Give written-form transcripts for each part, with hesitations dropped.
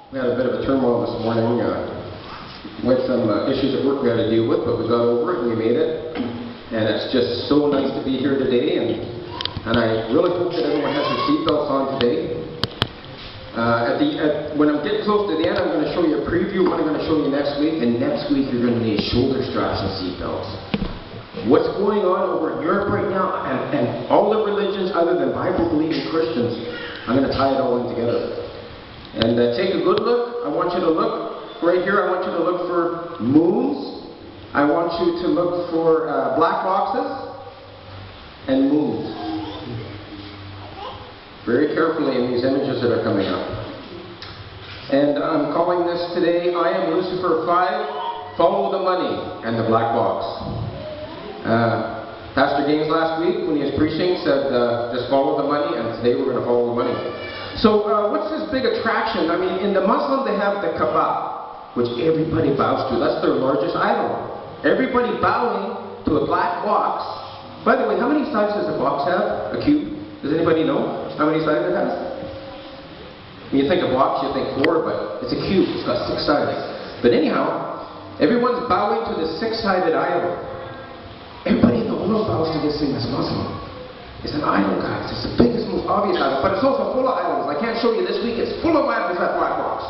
We had a bit of a turmoil this morning with some issues at work we had to deal with, but we got over it and we made it. And it's just so nice to be here today, and I really hope that everyone has their seatbelts on today. When I'm getting close to the end, I'm going to show you a preview of what I'm going to show you next week, and next week you're going to need shoulder straps and seatbelts. What's going on over in Europe right now, and all the religions other than Bible-believing Christians, I'm going to tie it all in together. And take a good look. I want you to look right here. I want you to look for moons. I want you to look for black boxes and moons. Very carefully in these images that are coming up. And I'm calling this today, I am Lucifer 5, Follow the Money and the Black Box. Pastor Gaines last week when he was preaching said just follow the money, and today we're going to follow the money. So what's this big attraction? I mean, in the Muslim they have the Kaaba, which everybody bows to. That's their largest idol. Everybody bowing to a black box. By the way, how many sides does a box have? A cube? Does anybody know how many sides it has? When you think of box, you think 4, but it's a cube. It's got 6 sides. But anyhow, everyone's bowing to the 6-sided idol. Everybody in the world bows to this thing that's Muslim. It's an idol, guys. It's the biggest, most obvious idol, but it's also full of idols. I can't show you this week. It's full of idols, that black box.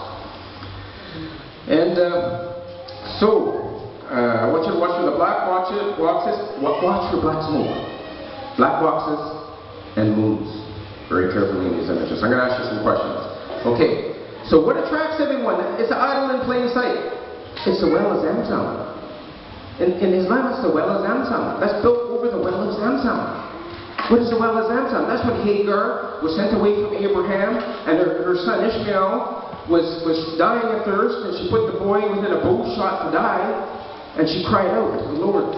And I want you to watch for the black boxes. Watch for black smoke, black boxes, and moons. Very carefully in these images. I'm going to ask you some questions. Okay. So what attracts everyone? It's an idol in plain sight. It's the well of Zamzam. In Islam, it's the well of Zamzam. That's built over the well of Zamzam. What is the well of Zamzam? That's when Hagar was sent away from Abraham, and her son Ishmael was dying of thirst, and she put the boy within a bow shot to die, and she cried out to the Lord.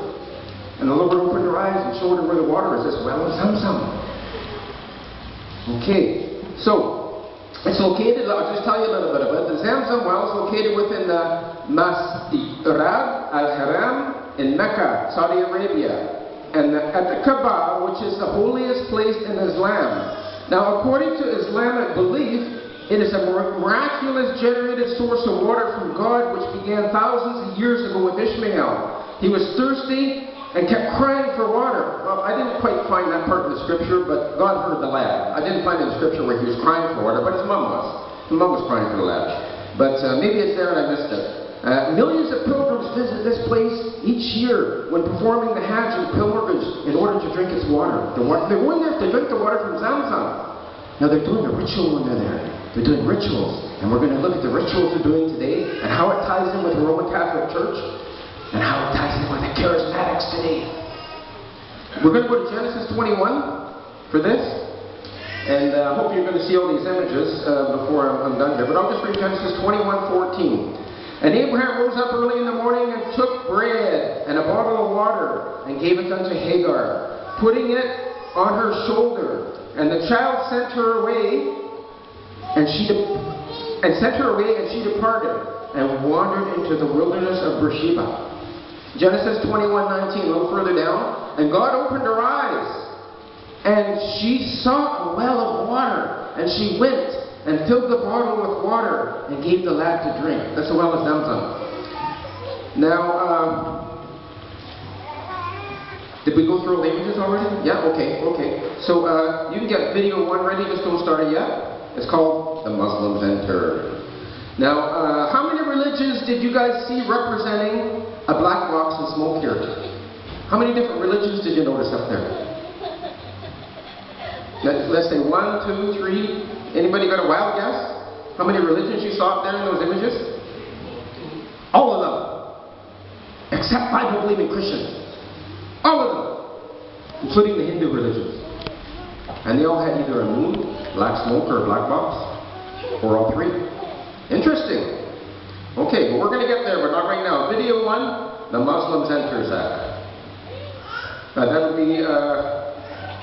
And the Lord opened her eyes and showed her where the water is, this well of Zamzam. Okay, so it's located, I'll just tell you a little bit about it. The Zamzam well is located within the Masjid al-Haram in Mecca, Saudi Arabia. And at the Kaaba, which is the holiest place in Islam. Now, according to Islamic belief, it is a miraculous generated source of water from God, which began thousands of years ago with Ishmael. He was thirsty and kept crying for water. Well, I didn't quite find that part in the scripture, but God heard the lad. I didn't find in the scripture where he was crying for water, but his mom was. His mom was crying for the lad. But maybe it's there and I missed it. Millions of pilgrims visit this place each year when performing the Hajj and pilgrimage in order to drink its water. They're going there to drink the water from Zamzam. Now they're doing a ritual when they're there. They're doing rituals. And we're going to look at the rituals they're doing today and how it ties in with the Roman Catholic Church and how it ties in with the Charismatics today. We're going to go to Genesis 21 for this. And I hope you're going to see all these images before I'm done here. But I'll just read Genesis 21:14. And Abraham rose up early in the morning and took bread and a bottle of water and gave it unto Hagar, putting it on her shoulder. And the child sent her away, and she departed and wandered into the wilderness of Beersheba. Genesis 21:19, a little further down. And God opened her eyes, and she saw a well of water, and she went and filled the bottle with water and gave the lad to drink. That's the well of Zamzam. Now, did we go through all the images already? Yeah, okay. So you can get video 1 ready, just don't start it yet. It's called The Muslims Enter. Now, how many religions did you guys see representing a black box and smoke here? How many different religions did you notice up there? Let's say 1, 2, 3. Anybody got a wild guess? How many religions you saw up there in those images? All of them. Except Bible-believing Christians. All of them. Including the Hindu religions. And they all had either a moon, black smoke, or a black box. Or all 3. Interesting. Okay, but we're going to get there, but not right now. Video 1, the Muslims Enter Act. That'll be,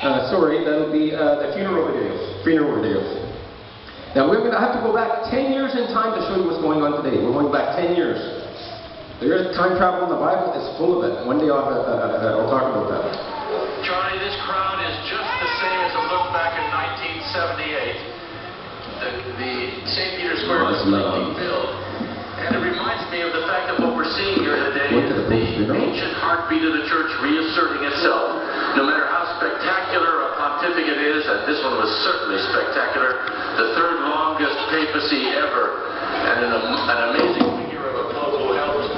that'll be the funeral videos. Now we're going to have to go back 10 years in time to show you what's going on today. We're going back 10 years. There is time travel in the Bible. It's full of it. One day I'll talk about that. Charlie, this crowd is just the same as it looked back in 1978. The St. Peter's Square was ancient heartbeat of the church reasserting itself. No matter how spectacular a pontificate is, and this one was certainly spectacular, the third longest papacy ever, and an amazing figure of a pope who helped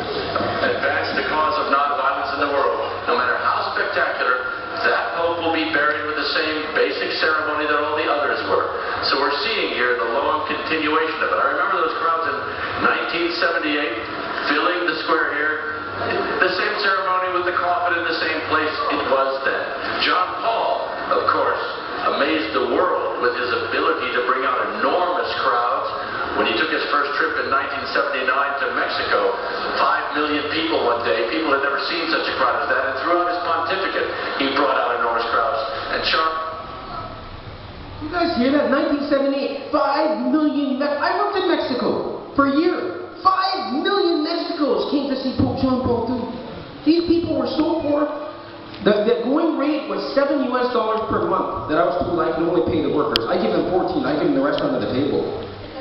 advance the cause of nonviolence in the world. No matter how spectacular, that pope will be buried with the same basic ceremony that all the others were. So we're seeing here the long continuation of it. I remember those crowds in 1978 filling the square here. The same ceremony with the coffin in the same place it was then. John Paul, of course, amazed the world with his ability to bring out enormous crowds. When he took his first trip in 1979 to Mexico, 5 million people one day. People had never seen such a crowd as that. And throughout his pontificate, he brought out enormous crowds. And you guys hear that? 1978, 5 million. I worked in Mexico for a year. 5 million Mexicans came to see Pope John Paul II. These people were so poor. The going rate was $7 per month that I was told I can only pay the workers. I give them 14. I give them the rest under the table.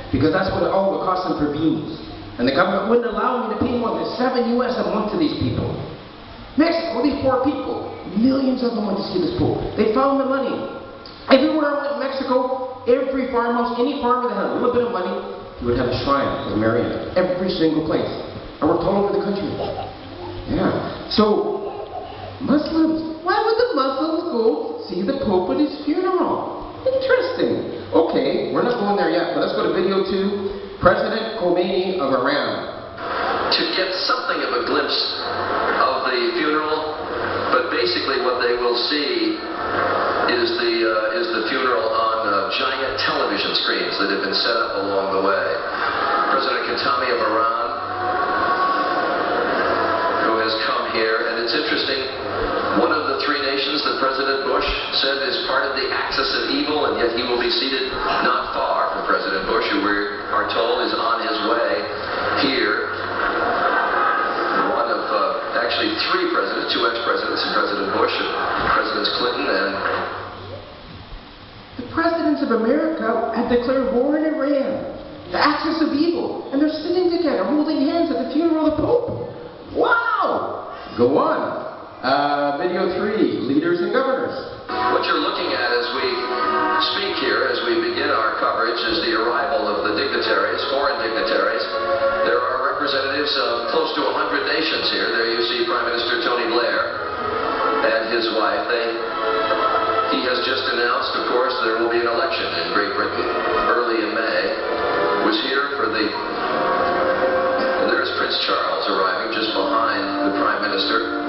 Because that's what all the cost them per views. And the government wouldn't allow me to pay more than $7 a month to these people. Mexico, these poor people, millions of them went to see this Pope. They found the money. Everywhere I went in Mexico, every farmhouse, any farmer that had a little bit of money, he would have a shrine of Marian. Every single place. I worked all over the country. Yeah. So, Muslims, why would the Muslims go see the Pope at his funeral? Interesting. Okay, we're not going there yet, but let's go to video 2. President Khomeini of Iran. To get something of a glimpse of the funeral, but basically what they will see is the funeral on giant television screens that have been set up along the way. President Khatami of Iran, who has come here, and it's interesting, one of the 3 nations that President Bush said is part of the axis of evil, and yet he will be seated not far from President Bush, who we are told is on his way here. One of actually 3 presidents, 2 ex-presidents, and President Bush, and Presidents Clinton, and the presidents of America had declared war in Iran, the axis of evil, and they're sitting together, holding hands at the funeral of the Pope. Wow! Go on. Video 3, leaders and governors. What you're looking at as we speak here, as we begin our coverage, is the arrival of the dignitaries, foreign dignitaries. There are representatives of close to 100 nations here. There you see Prime Minister Tony Blair and his wife. He has just announced, of course, there will be an election in Great Britain early in May. Was here for the... And there's Prince Charles arriving just behind the Prime Minister.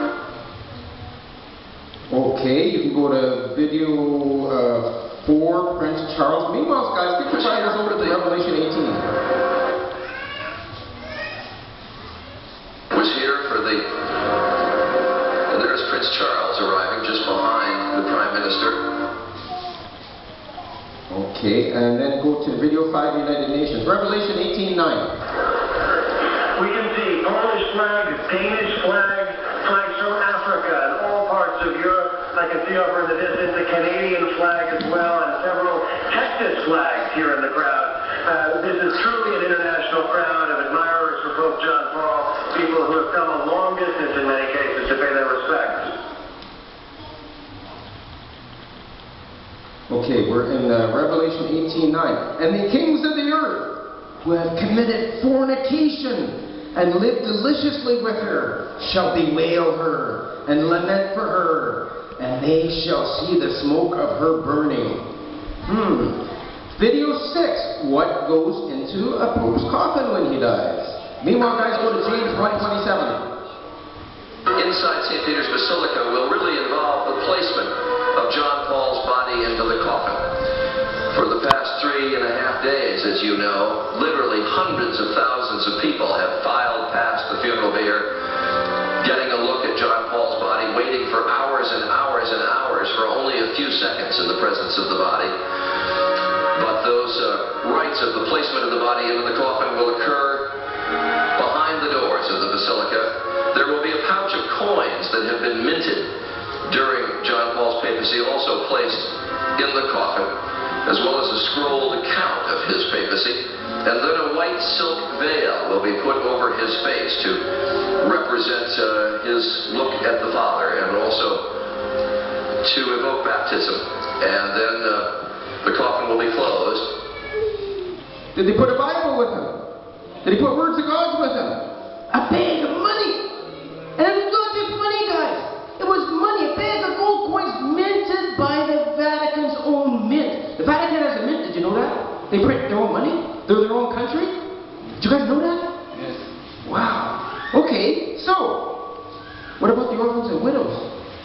Okay, you can go to video 4, Prince Charles. Meanwhile, guys, get your fingers over to Revelation 18. Was here for the... And there's Prince Charles arriving just behind the Prime Minister. Okay, and then go to video 5, United Nations. Revelation 18:9. We can see Polish flag, Danish flag, flags from Africa and all parts of Europe. I can see over in the distance a Canadian flag as well, and several Texas flags here in the crowd. This is truly an international crowd of admirers for Pope John Paul, people who have come a long distance in many cases to pay their respects. Okay, we're in Revelation 18:9. And the kings of the earth who have committed fornication and lived deliciously with her shall bewail her and lament for her, and they shall see the smoke of her burning. Video 6, what goes into a pope's coffin when he dies? Meanwhile, guys, go to James 1:27. Inside St. Peter's Basilica will really involve the placement of John Paul's body into the coffin. For the past 3.5 days, as you know, literally hundreds of thousands of people have filed past the funeral bier, getting a look at John Paul's body, waiting for hours and hours and hours for only a few seconds in the presence of the body. But those rites of the placement of the body into the coffin will occur behind the doors of the basilica. There will be a pouch of coins that have been minted during John Paul's papacy, also placed in the coffin, as well as a scrolled account of his papacy, and then a white white silk veil will be put over his face to represent his look at the Father, and also to evoke baptism. And then the coffin will be closed. Did they put a Bible with him? Did he put words of God with him? A bag of money. And it was not just money, guys. It was money, a bag of gold coins minted by the Vatican's own mint. The Vatican has a mint, did you know that? They print their own money. They're their own country. Did you guys know that? Yes. Wow. Okay, so, what about the orphans and widows?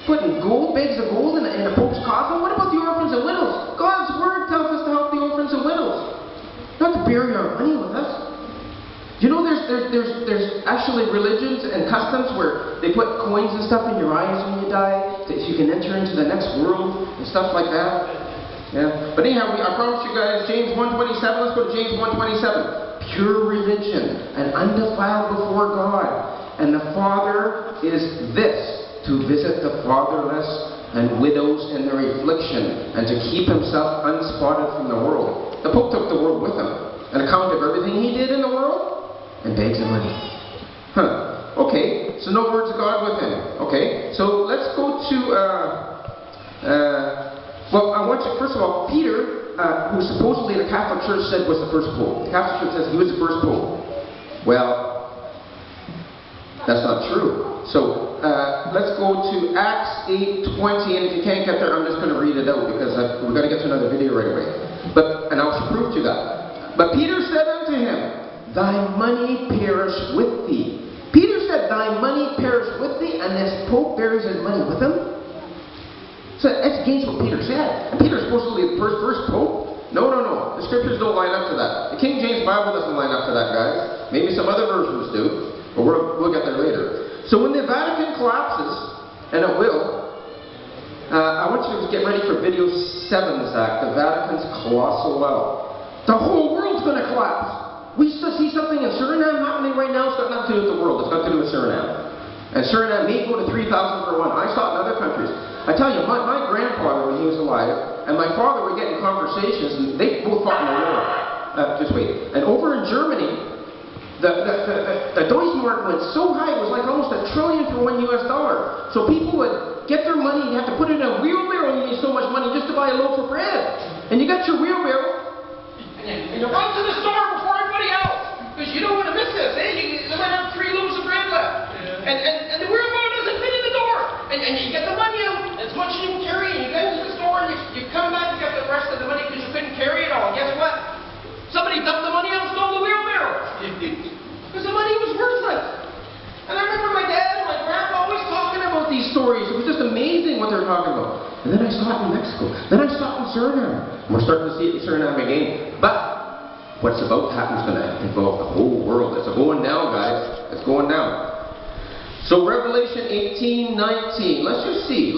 Putting bags of gold in a Pope's coffin? What about the orphans and widows? God's Word tells us to help the orphans and widows. Not to bury our money with us. You know there's actually religions and customs where they put coins and stuff in your eyes when you die, so you can enter into the next world and stuff like that. Yeah. But anyhow, I promise you guys, James 1:27, let's go to James 1:27. Pure religion and undefiled before God. And the Father is this, to visit the fatherless and widows in their affliction, and to keep himself unspotted from the world. The Pope took the world with him, an account of everything he did in the world, and bags of money. Okay, so no words of God with him. Okay, so let's go to, well, I want you, first of all, Peter, who supposedly the Catholic Church said was the first Pope. The Catholic Church says he was the first Pope. Well, that's not true. So, let's go to Acts 8:20, and if you can't get there, I'm just going to read it out, because we've got to get to another video right away. And I'll prove to you that. But Peter said unto him, Thy money perish with thee. Peter said, Thy money perish with thee, and this Pope buries his money with him? So that's against what Peter said. And Peter's supposedly the first Pope? No. The scriptures don't line up to that. The King James Bible doesn't line up to that, guys. Maybe some other versions do, but we'll get there later. So when the Vatican collapses, and it will, I want you to get ready for video 7, Zach, the Vatican's colossal well. The whole world's going to collapse. We still see something in Suriname happening right now. It's got nothing to do with the world. It's got to do with Suriname. And Suriname may go to 3,000 for one. I saw it in other countries. I tell you, my grandfather, when he was alive, and my father were getting conversations, and they both fought in the war. Just wait. And over in Germany, the Deutschmark went so high, it was like almost $1 trillion for $1 US. So people would get their money and have to put it in a wheelbarrow, and you need so much money just to buy a loaf of bread. And you got your wheelbarrow, and you run to the store before everybody else, because you don't want to miss this, eh? You might have 3 loaves of bread left. And the wheelbarrow doesn't fit in the door. And you get the money out, as much as you can carry, and you go to the store, and you come back and get the rest of the money because you couldn't carry it all. Guess what? Somebody dumped the money out and stole the wheelbarrow. Because the money was worthless. And I remember my dad and my grandpa always talking about these stories. It was just amazing what they were talking about. And then I saw it in Mexico. Then I saw it in Suriname. And we're starting to see it in Suriname again. But what's about to happen is going to involve the whole world. It's going down, guys. It's going down. So Revelation 18:19. Let's just see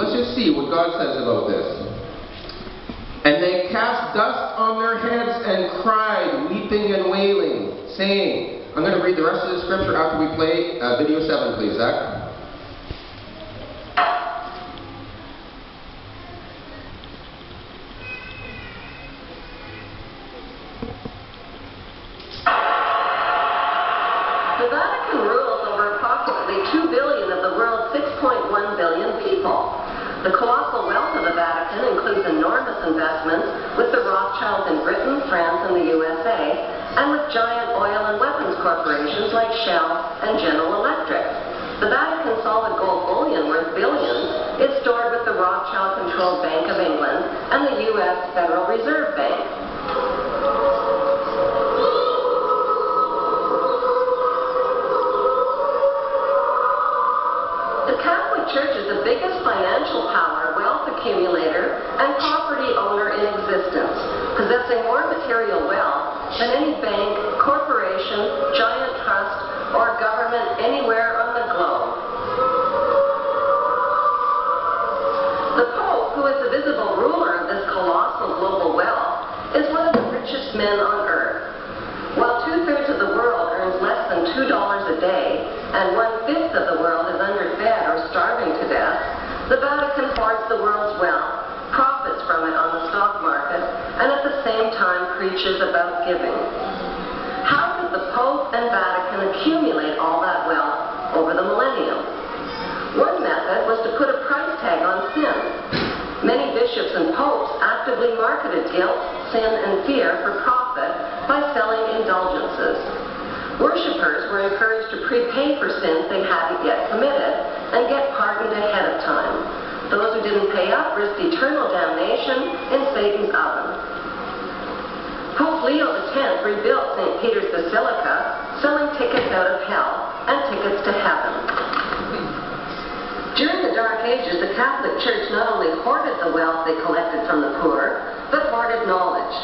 what God says about this. And they cast dust on their heads and cried, weeping and wailing, saying, I'm going to read the rest of the scripture after we play video 7, please, Zach. The Vatican rules over approximately 2 billion of the world's 6.1 billion people. The colossal wealth of the Vatican includes enormous investments with the Rothschilds in Britain, France, and the USA, and with giant oil and weapons corporations like Shell and General Electric. The Vatican solid gold bullion worth billions is stored with the Rothschild-controlled Bank of England and the U.S. Federal Reserve Bank. The Catholic Church is the biggest financial power, wealth accumulator, and property owner in existence, possessing more material wealth than any bank, corporation, giant trust, or government anywhere on the globe. The Pope, who is the visible ruler of this colossal global wealth, is one of the richest men on earth. While 2/3 of the world earns less than $2 a day, and 1/5 of the world is underfed or starving to death, the Vatican hoards the world's wealth, profits from it on the stock market, and at the same time preaches about giving. How does the and Vatican accumulate all that wealth over the millennium. One method was to put a price tag on sin. Many bishops and popes actively marketed guilt, sin, and fear for profit by selling indulgences. Worshippers were encouraged to prepay for sins they hadn't yet committed and get pardoned ahead of time. Those who didn't pay up risked eternal damnation in Satan's oven. Pope Leo X rebuilt St. Peter's Basilica, selling tickets out of hell and tickets to heaven. During the Dark Ages, the Catholic Church not only hoarded the wealth they collected from the poor, but hoarded knowledge.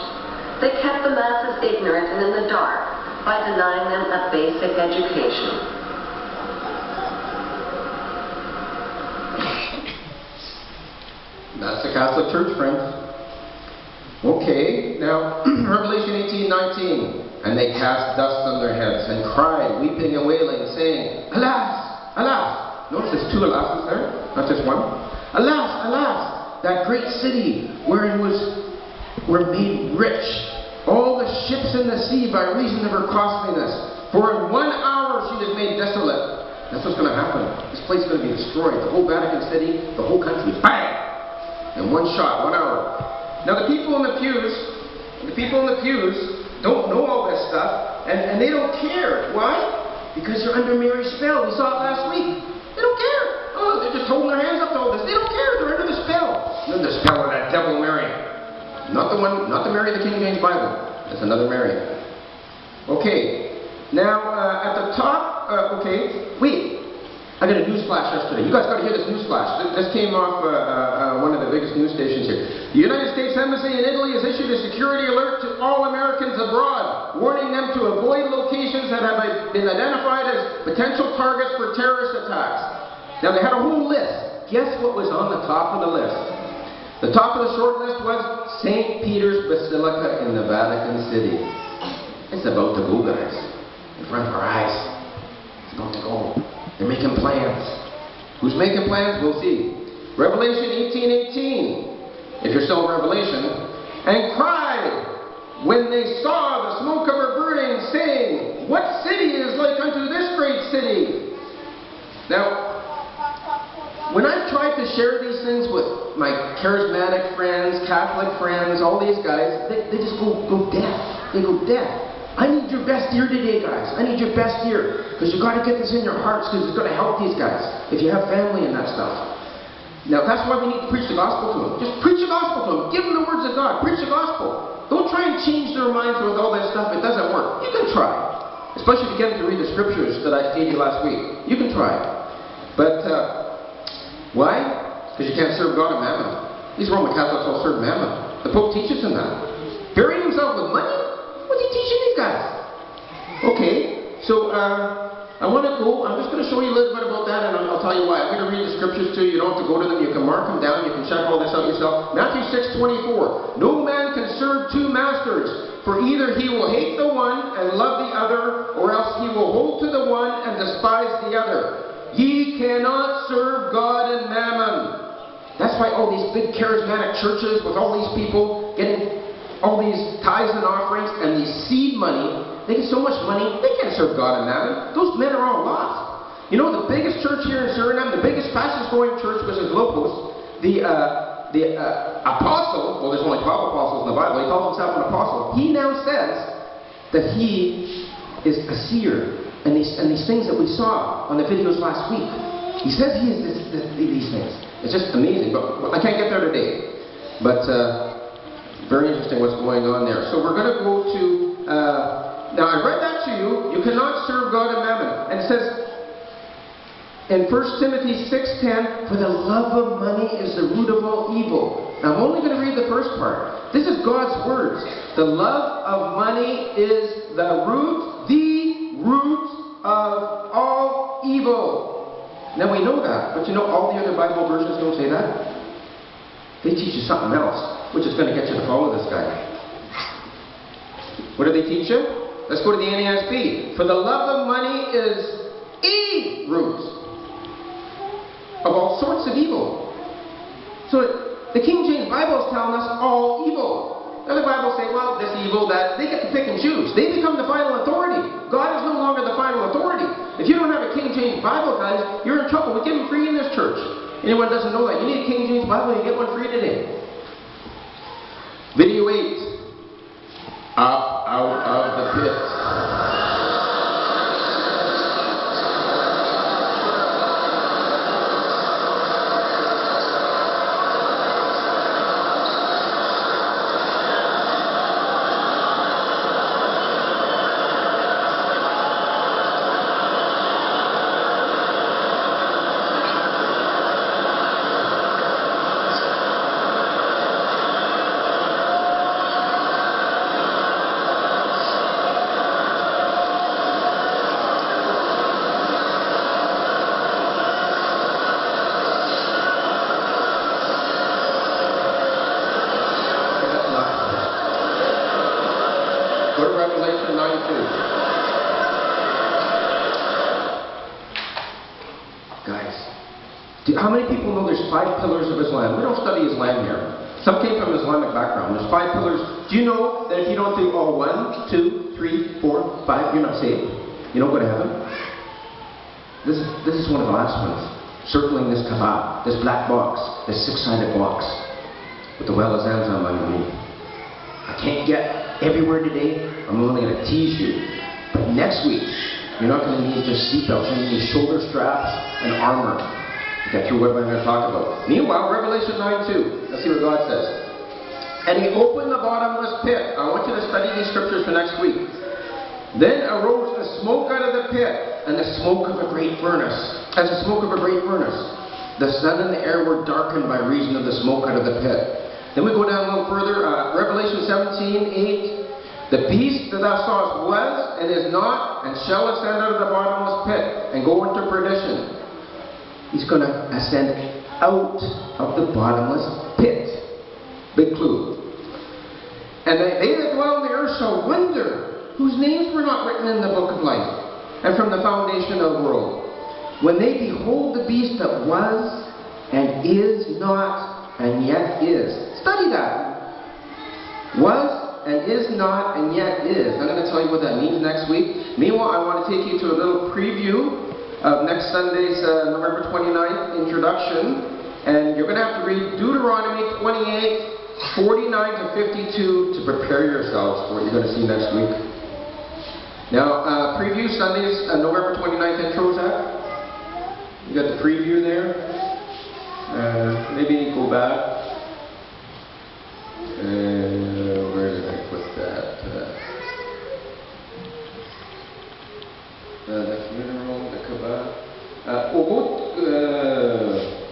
They kept the masses ignorant and in the dark by denying them a basic education. That's the Catholic Church, friends. Okay, now, Revelation 18:19. And they cast dust on their heads and cried, weeping and wailing, saying, Alas! Alas! Notice there's two alases there, not just one. Alas! Alas! That great city wherein were made rich all the ships in the sea by reason of her costliness. For in 1 hour she is made desolate. That's what's going to happen. This place is going to be destroyed. The whole Vatican City, the whole country, bang! In one shot, 1 hour. Now the people in the pews don't know all this stuff, and they don't care. Why? Because they're under Mary's spell. We saw it last week. They don't care. Oh, they're just holding their hands up to all this. They don't care. They're under the spell. They're under the spell of that devil Mary. Not the Mary of the King James Bible. That's another Mary. Okay. Now, at the top, wait. I got a news flash yesterday. You guys got to hear this news flash. This came off one of the biggest news stations here. The United States Embassy in Italy has issued a security alert to all Americans abroad, warning them to avoid locations that have been identified as potential targets for terrorist attacks. Now, they had a whole list. Guess what was on the top of the list? The top of the short list was St. Peter's Basilica in the Vatican City. It's about to go, guys. In front of our eyes. It's about to go. They're making plans. Who's making plans? We'll see. Revelation 18:18. If you're still in Revelation. And cried when they saw the smoke of her burning, saying, What city is like unto this great city? Now, when I've tried to share these things with my charismatic friends, Catholic friends, all these guys, they just go deaf. They go deaf. I need your best ear today, guys. I need your best ear. Because you've got to get this in your hearts, because it's going to help these guys. If you have family and that stuff. Now, that's why we need to preach the gospel to them. Just preach the gospel to them. Give them the words of God. Preach the gospel. Don't try and change their minds with all that stuff. It doesn't work. You can try. Especially if you get them to read the scriptures that I gave you last week. You can try. But, why? Because you can't serve God and mammon. These Roman Catholics all serve mammon. The Pope teaches them that. Burying himself with money? What's he teaching these guys? Okay, so I want to go. I'm just going to show you a little bit about that, and I'll tell you why. I'm going to read the scriptures to you. You don't have to go to them. You can mark them down. You can check all this out yourself. Matthew 6:24. No man can serve two masters, for either he will hate the one and love the other, or else he will hold to the one and despise the other. Ye cannot serve God and mammon. That's why all these big charismatic churches with all these people getting all these tithes and offerings and these seed money, they get so much money, they can't serve God and mammon. Those men are all lost. You know, the biggest church here in Suriname, the biggest, fastest growing church was in Lopos. The apostle, well, there's only 12 apostles in the Bible, he calls himself an apostle. He now says that he is a seer. And these things that we saw on the videos last week. He says he is these things. It's just amazing. But I can't get there today. But very interesting what's going on there. So we're going to go to... now I read that to you. You cannot serve God and mammon. And it says in 1 Timothy 6:10, For the love of money is the root of all evil. Now I'm only going to read the first part. This is God's words. The love of money is the root of all evil. Now we know that, but you know all the other Bible versions don't say that. They teach you something else, which is going to get you to follow this guy. What do they teach you? Let's go to the NASB. For the love of money is a root of all sorts of evil. So the King James Bible is telling us all evil. The other Bibles say, well, this evil, that. They get to pick and choose. They become the final authority. God is no longer James Bible, guys, you're in trouble. We give them free in this church. Anyone doesn't know that, you need a King James Bible, you get one free today. Video 8. Up out of the pit. Go to Revelation 9:2. Guys, how many people know there's 5 pillars of Islam? We don't study Islam here. Some came from Islamic background. There's 5 pillars. Do you know that if you don't do all 1, 2, 3, 4, 5, you're not saved? You don't go to heaven? This is one of the last ones. Circling this Kaaba, this black box, this 6-sided box, with the well of Zamzam underneath. I can't get everywhere today. I'm only going to tease you. But next week, you're not going to need just seatbelts. You're going to need shoulder straps and armor to get through what I'm going to talk about. Meanwhile, Revelation 9:2. Let's see what God says. And he opened the bottomless pit. I want you to study these scriptures for next week. Then arose the smoke out of the pit, and the smoke of a great furnace. As the smoke of a great furnace. The sun and the air were darkened by reason of the smoke out of the pit. Then we go down a little further, Revelation 17:8. The beast that thou sawest was, and is not, and shall ascend out of the bottomless pit, and go into perdition. He's going to ascend out of the bottomless pit. Big clue. And they that dwell on the earth shall wonder, whose names were not written in the book of life, and from the foundation of the world, when they behold the beast that was, and is not, and yet is. Study that. Was, and is not, and yet is. I'm going to tell you what that means next week. Meanwhile, I want to take you to a little preview of next Sunday's November 29th introduction. And you're going to have to read Deuteronomy 28, 49 to 52 to prepare yourselves for what you're going to see next week. Now, preview Sunday's November 29th intro, Zach. You got the preview there. Maybe go back. Where did I put that? The funeral, the Kaaba.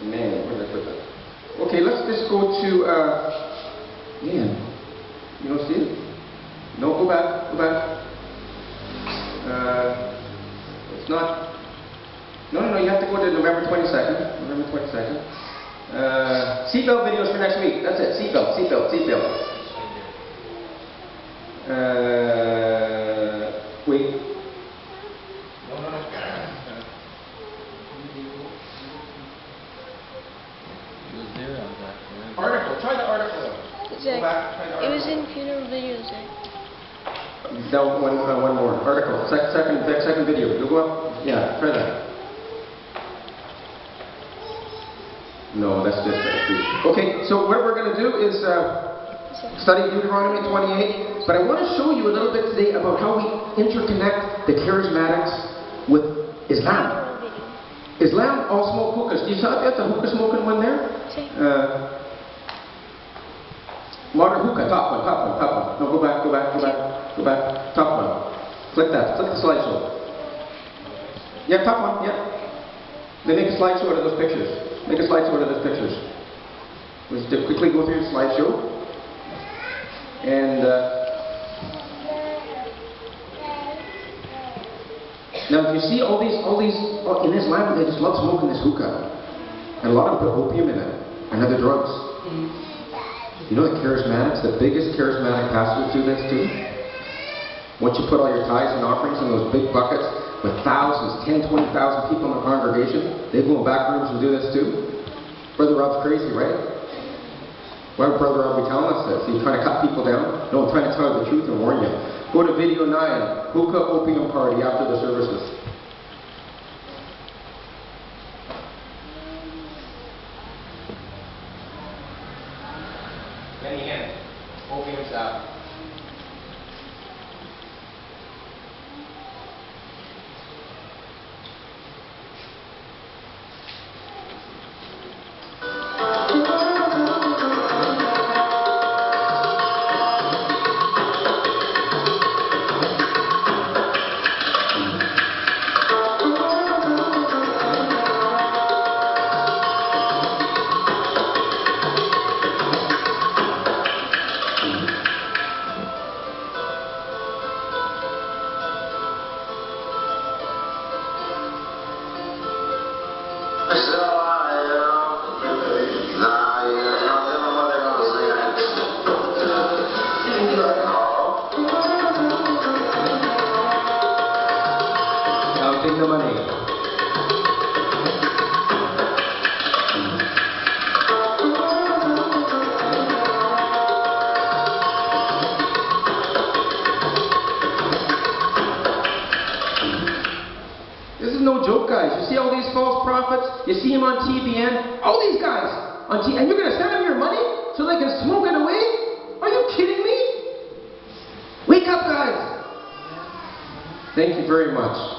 Man, where did I put that? Okay, let's just go to, man, you don't see it? No, go back, go back. It's not, no, you have to go to November 22nd, November 22nd. Seatbelt videos for next week. That's it. Seatbelt. Wait. No. Article. Try the article. Zach, it was in funeral videos, Zach. No, one more. Article. Second video. You go up. Yeah, try that. No, that's just that. Okay, so what we're going to do is study Deuteronomy 28, but I want to show you a little bit today about how we interconnect the charismatics with Islam. Islam all smoke hookahs. Do you saw that, the hookah smoking one there? Modern hookah, top one. No, go back. Top one. Click that. Click the slideshow. Yeah, top one, yeah. Then make a slideshow out of those pictures. Let's quickly go through the slideshow. And now if you see all these in Islam, they just love smoking this hookah. And a lot of them put opium in it and other drugs. You know the charismatics, the biggest charismatic pastors do this too? Once you put all your tithes and offerings in those big buckets with thousands, 10, 20,000 people in the congregation, they go in back rooms and do this too. Brother Rob's crazy, right? Why would Brother Rob be telling us this? He's trying to cut people down? No, I'm trying to tell you the truth and warn you. Go to video 9, hookah opium party after the services. counting the money. This is no joke, guys. You see all these false prophets? You see them on TBN? All these guys on TBN. And you're going to send them your money so they can smoke it away? Are you kidding me? Wake up, guys. Thank you very much.